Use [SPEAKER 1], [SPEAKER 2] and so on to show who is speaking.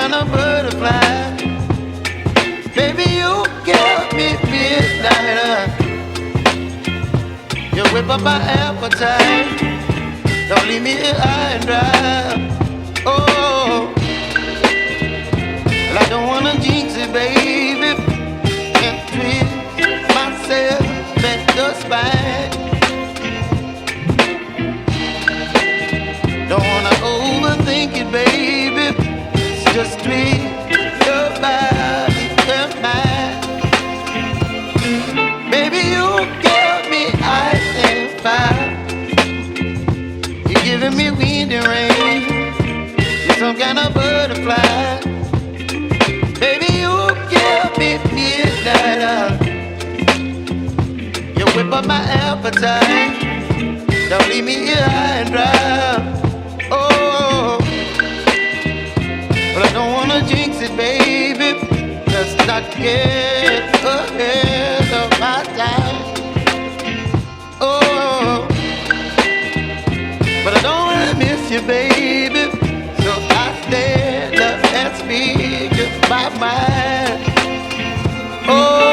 [SPEAKER 1] kind of butterfly. Baby, you give me midnight. You whip up my appetite. Don't leave me here high and dry. Oh, well, I don't wanna jinx it, baby. Can't twist myself at the spine. Don't wanna overthink it, baby. It's just twist your body and mine. Baby, you give me ice and fire. You're giving me wind and rain. You're some kind of butterfly. Baby, you give me midnight. You whip up my appetite. Don't leave me here high and dry. Oh, but I don't wanna jinx it, baby. Just not get ahead of my time. Oh, but I don't wanna miss you, baby. So I stand up and speak my mind. Oh.